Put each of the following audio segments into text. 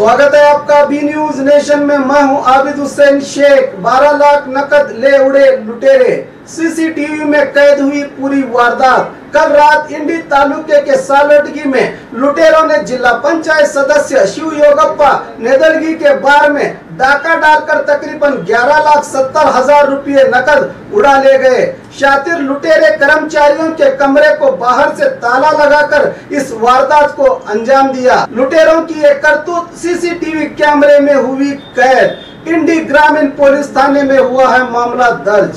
स्वागत है आपका बी न्यूज नेशन में। मैं हूं आबिद हुसैन शेख। 12 लाख नकद ले उड़े लुटेरे, सीसीटीवी में कैद हुई पूरी वारदात। कल रात इंडी तालुके के सालटगी में लुटेरों ने जिला पंचायत सदस्य शिव योगप्पा नेदलगी के बार में डाका डालकर तकरीबन 11,70,000 रुपये नकद उड़ा ले गए। शातिर लुटेरे कर्मचारियों के कमरे को बाहर से ताला लगाकर इस वारदात को अंजाम दिया। लुटेरों की एक करतूत सीसीटीवी कैमरे में हुई कैद। इंडी ग्रामीण पुलिस थाने में हुआ है मामला दर्ज।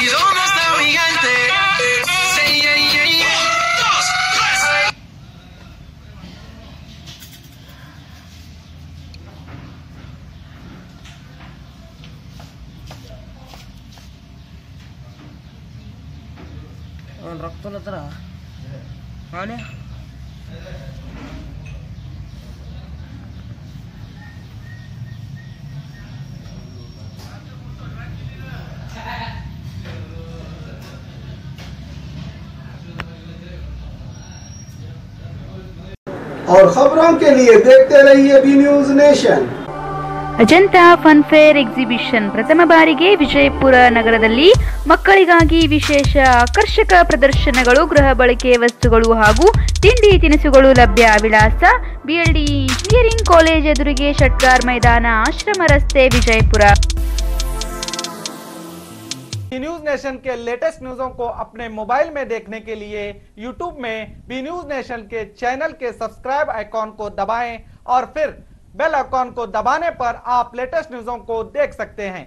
¿Y dónde está mi gente? Say, yeah, yeah, yeah. 2, 3. ರೊಕ್ಕ ಹತ್ರ ಅವನೇ और खबरों के लिए देखते रहिए B News Nation. Ajanta fun fair exhibition ಪ್ರಥಮ ಬಾರಿಗೆ ವಿಜಯಪುರ ನಗರದಲ್ಲಿ ಮಕ್ಕಳಿಗಾಗಿ ವಿಶೇಷ ಆಕರ್ಷಕ ಪ್ರದರ್ಶನಗಳು, ಗೃಹ ಬಳಕೆ ವಸ್ತುಗಳು ಹಾಗೂ ತಿಂಡಿ ತಿನಿಸುಗಳು ಲಭ್ಯ. ವಿಳಾಸ ಬಿಎಲ್ಡಿ ಇಂಜಿನಿಯರಿಂಗ್ ಕಾಲೇಜ್ ಎದುರಿಗೆ, ಷಟ್ಗಾರ್ ಮೈದಾನ, ಆಶ್ರಮ रस्ते, विजयपुर। न्यूज नेशन के लेटेस्ट न्यूज़ों को अपने मोबाइल में देखने के लिए यूट्यूब में बी न्यूज नेशन के चैनल के सब्सक्राइब आइकॉन को दबाएं और फिर बेल आइकॉन को दबाने पर आप लेटेस्ट न्यूज़ों को देख सकते हैं।